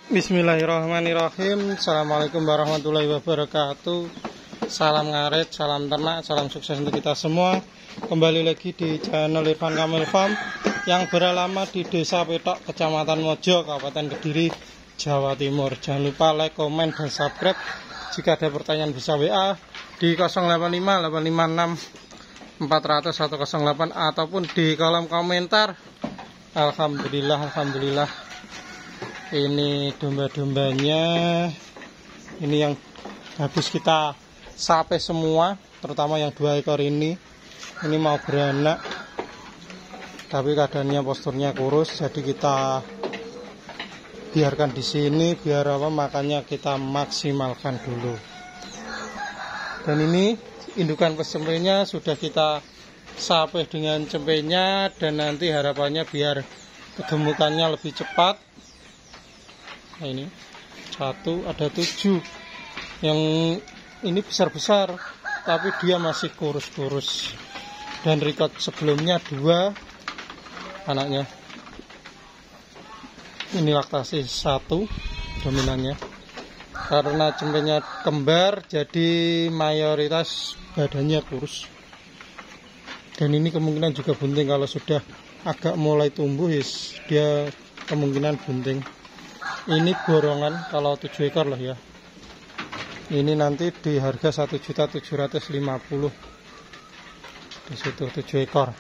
Bismillahirrahmanirrahim. Assalamualaikum warahmatullahi wabarakatuh. Salam ngaret, salam ternak, salam sukses untuk kita semua. Kembali lagi di channel Irfan Kamil Farm yang beralamat di Desa Petok, Kecamatan Mojo, Kabupaten Kediri, Jawa Timur. Jangan lupa like, komen, dan subscribe. Jika ada pertanyaan bisa WA di 085 856 400 108 ataupun di kolom komentar. Alhamdulillah. Ini domba-dombanya, ini yang habis kita sape semua, terutama yang 2 ekor ini mau beranak, tapi keadaannya posturnya kurus, jadi kita biarkan di sini biar makannya kita maksimalkan dulu. Dan ini indukan pesempenya sudah kita sape dengan cempenya, dan nanti harapannya biar kegemukannya lebih cepat. Nah, ini satu, ada 7 yang ini besar-besar tapi dia masih kurus-kurus, dan record sebelumnya 2 anaknya. Ini laktasi 1 dominannya, karena cempenya kembar jadi mayoritas badannya kurus, dan ini kemungkinan juga bunting. Kalau sudah agak mulai tumbuh dia kemungkinan bunting. Ini borongan kalau 7 ekor loh ya. Ini nanti di harga 1.750.000 di situ 7 ekor.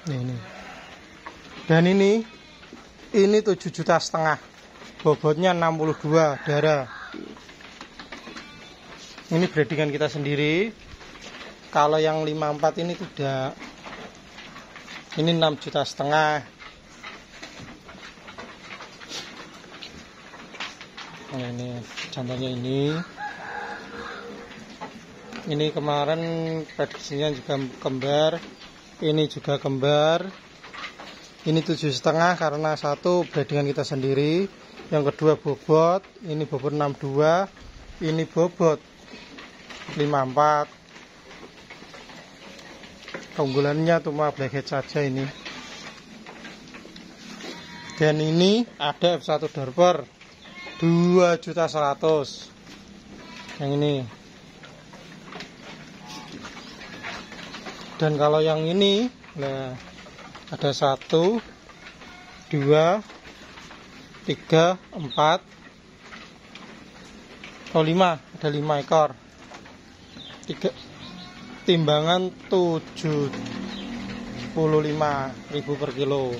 Ini. Dan ini 7,5 juta. Bobotnya 62 darah. Ini breedingan kita sendiri. Kalau yang 54 ini tidak. Ini 6,5 juta. Nah, ini jantannya ini kemarin prediksinya juga kembar, ini juga kembar. Ini 7,5 karena satu breedingan kita sendiri, yang kedua bobot, ini bobot 62, ini bobot 54. Keunggulannya cuma blackhead saja ini. Dan ini ada F1 Dorper 2.100.000 yang ini. Dan kalau yang ini, nah, ada 1, 2, 3, 4, 5, ada 5 ekor. 3 timbangan 75.000 per kilo.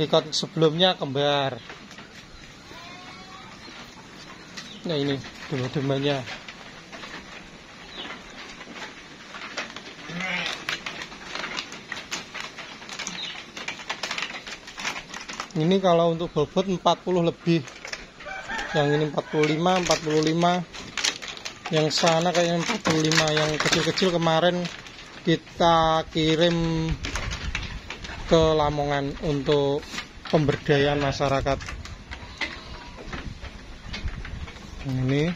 Record sebelumnya kembar. Nah, ini domba-dombanya. Ini kalau untuk bobot 40 lebih. Yang ini 45. Yang sana kayaknya 45. Yang kecil-kecil kemarin kita kirim ke Lamongan untuk pemberdayaan masyarakat. Ini.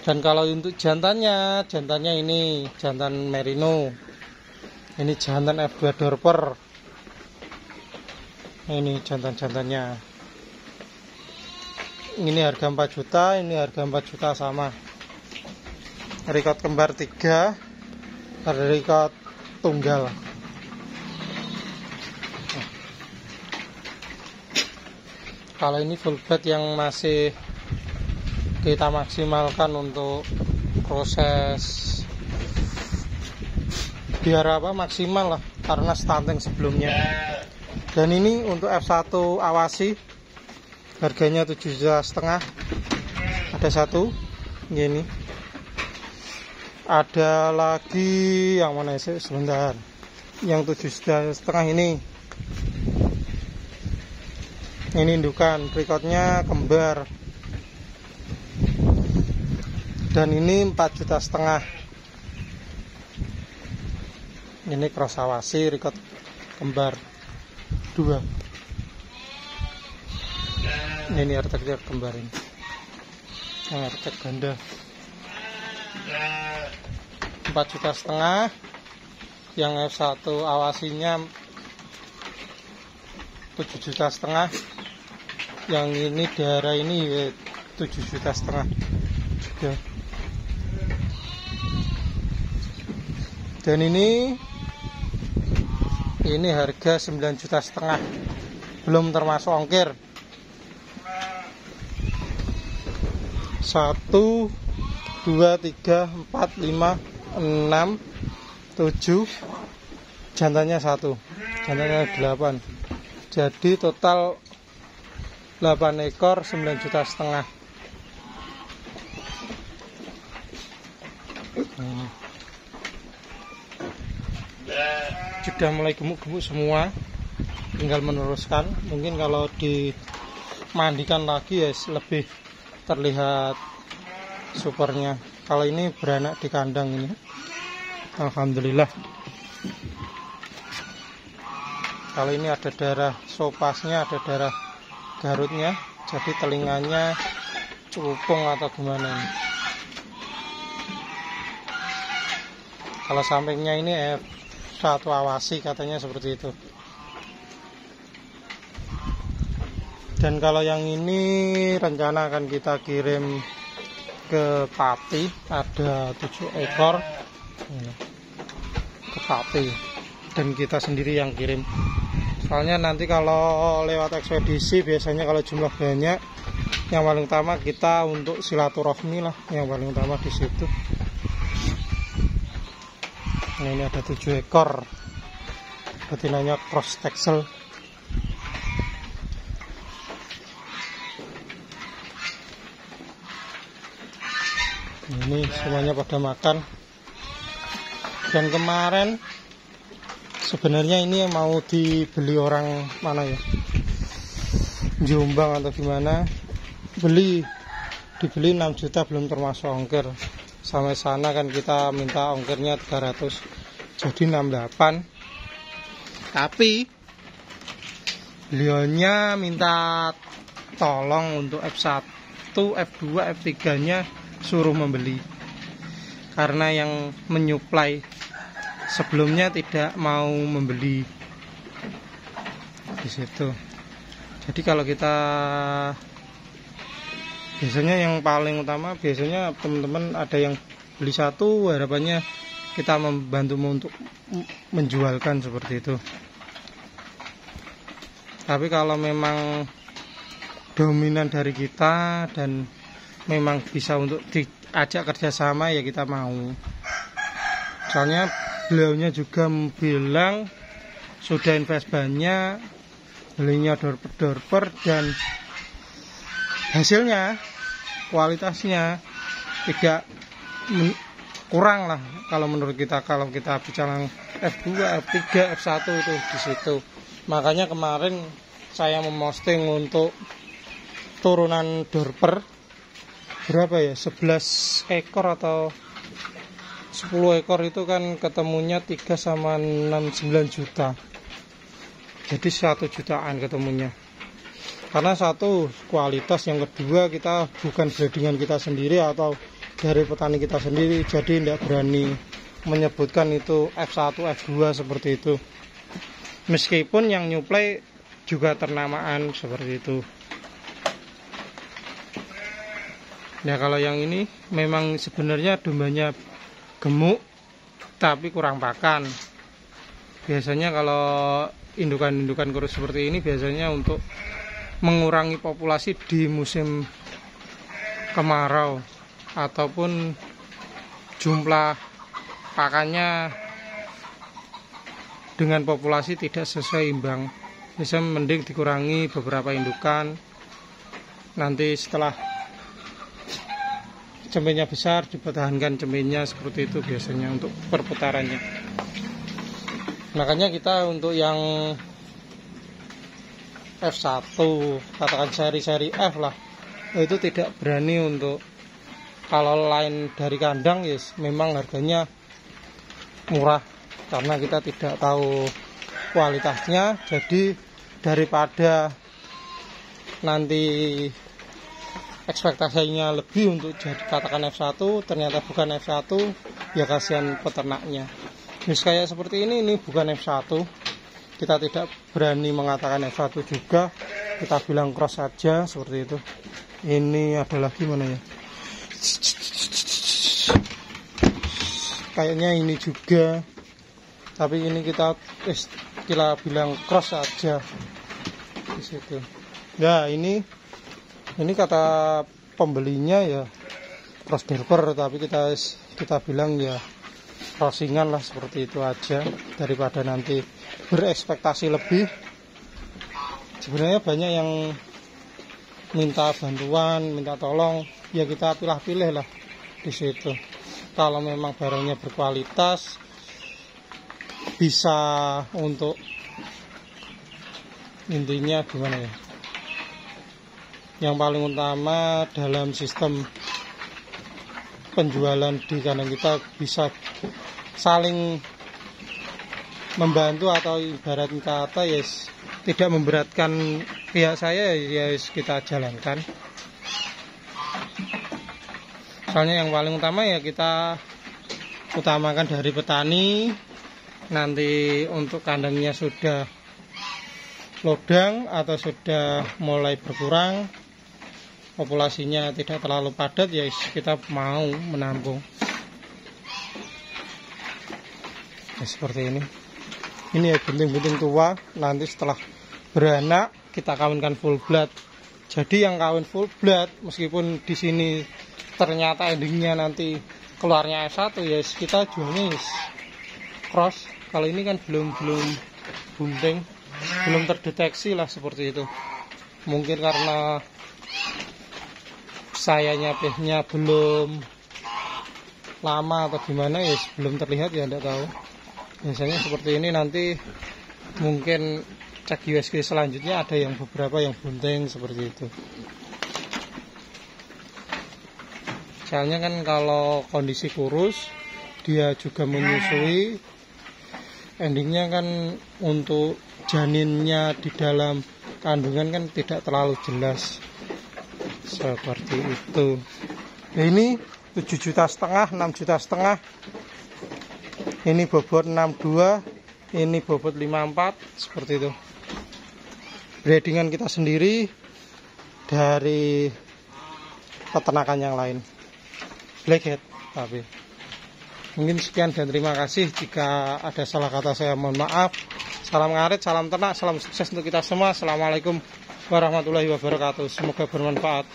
Dan kalau untuk jantannya ini jantan merino. Ini jantan F2 Dorper. Ini jantan-jantannya. Ini harga 4 juta, ini harga 4 juta sama. Record kembar 3, record tunggal. Kalau ini full bed yang masih kita maksimalkan untuk proses biar maksimal lah, karena stunting sebelumnya. Dan ini untuk F1 awasi harganya 7,5 juta. Ada 1 ini. Ada lagi yang mana sih, sebentar. Yang 7,5 juta ini indukan, recordnya kembar. Dan ini 4,5 juta. Ini cross awasi, record kembar 2. Ini artek kembar ini. Artek ganda. 4,5 juta. Yang F1 awasinya 7,5 juta. Yang ini daerah ini 7,5 juta juga. Dan ini harga 9,5 juta, belum termasuk ongkir. 1, 2, 3, 4, 5, 6, 7, jantannya 1, jantannya 8. Jadi total 8 ekor 9,5 juta. Sudah mulai gemuk-gemuk semua, tinggal meneruskan. Mungkin kalau dimandikan lagi ya lebih terlihat supernya. Kalau ini beranak di kandang ini, alhamdulillah. Kalau ini ada darah sopasnya, ada darah garutnya, jadi telinganya cupung atau gimana ini. Kalau sampingnya ini F1 awasi, katanya seperti itu. Dan kalau yang ini rencana akan kita kirim ke Pati, ada 7 ekor ke Pati, dan kita sendiri yang kirim. Soalnya nanti kalau lewat ekspedisi biasanya kalau jumlah banyak, yang paling utama kita untuk silaturahmi lah, yang paling utama di situ. Nah, ini ada 7 ekor, betinanya cross texel. Ini semuanya pada makan. Dan kemarin sebenarnya ini mau dibeli orang mana ya, Jombang atau gimana, dibeli 6 juta belum termasuk ongkir. Sampai sana kan kita minta ongkirnya 300, jadi 68. Tapi beliaunya minta tolong untuk F1, F2, F3 nya suruh membeli, karena yang menyuplai sebelumnya tidak mau membeli di situ. Jadi kalau kita biasanya yang paling utama, biasanya teman-teman ada yang beli satu, harapannya kita membantu untuk menjualkan seperti itu. Tapi kalau memang dominan dari kita dan memang bisa untuk diajak kerjasama, ya kita mau. Soalnya beliaunya juga bilang sudah invest banyak, belinya door-per dan hasilnya, kualitasnya tidak kurang lah kalau menurut kita. Kalau kita bicara F2, F3, F1 itu di situ. Makanya kemarin saya memposting untuk turunan door-per berapa ya, 11 ekor atau 10 ekor itu kan ketemunya 3 sama 69 juta. Jadi 1 jutaan ketemunya. Karena satu, kualitas, yang kedua kita bukan breedingan kita sendiri atau dari petani kita sendiri, jadi tidak berani menyebutkan itu F1, F2 seperti itu. Meskipun yang nyuplai juga ternamaan seperti itu. Nah, kalau yang ini memang sebenarnya dombanya gemuk tapi kurang pakan. Biasanya kalau indukan-indukan kurus seperti ini biasanya untuk mengurangi populasi di musim kemarau ataupun jumlah pakannya dengan populasi tidak sesuai imbang. Biasanya mending dikurangi beberapa indukan. Nanti setelah cemenya besar dipertahankan cemenya, seperti itu biasanya untuk perputarannya. Makanya kita untuk yang F1, katakan seri-seri F lah, itu tidak berani untuk, kalau lain dari kandang yes, memang harganya murah karena kita tidak tahu kualitasnya. Jadi daripada nanti ekspektasinya lebih untuk jadi katakan F1, ternyata bukan F1, ya kasihan peternaknya. Jenis kayak seperti ini bukan F1. Kita tidak berani mengatakan F1 juga, kita bilang cross saja seperti itu. Ini ada lagi mana ya, kayaknya ini juga, tapi ini kita bilang cross saja di situ. Ya ini kata pembelinya ya cross derper, tapi kita bilang ya crossingan lah, seperti itu aja, daripada nanti berekspektasi lebih. Sebenarnya banyak yang minta bantuan, minta tolong, ya kita pilih-pilih lah di situ. Kalau memang barangnya berkualitas, bisa untuk intinya gimana ya, yang paling utama dalam sistem penjualan di kandang kita bisa saling membantu, atau ibarat kata yes, tidak memberatkan pihak saya, ya kita jalankan. Soalnya yang paling utama ya kita utamakan dari petani. Nanti untuk kandangnya sudah lodang atau sudah mulai berkurang, populasinya tidak terlalu padat, ya kita mau menampung. Ya, seperti ini. Ini ya bunting-bunting tua, nanti setelah beranak kita kawinkan full blood. Jadi yang kawin full blood, meskipun di sini ternyata endingnya nanti keluarnya S1, ya kita jualnya cross. Kalau ini kan belum bunting, belum terdeteksi lah seperti itu. Mungkin karena sayanya pehnya belum lama atau gimana, ya belum terlihat, ya tidak tahu. Biasanya seperti ini, nanti mungkin cek USG selanjutnya ada yang beberapa yang bunting seperti itu. Soalnya kan kalau kondisi kurus, dia juga menyusui, endingnya kan untuk janinnya di dalam kandungan kan tidak terlalu jelas seperti itu. Nah, ini 7,5 juta, 6,5 juta. Ini bobot 62, ini bobot 54, seperti itu. Breedingan kita sendiri dari peternakan yang lain, blackhead. Tapi mungkin sekian dan terima kasih. Jika ada salah kata saya mohon maaf. Salam ngarit, salam ternak, salam sukses untuk kita semua. Assalamualaikum warahmatullahi wabarakatuh. Semoga bermanfaat.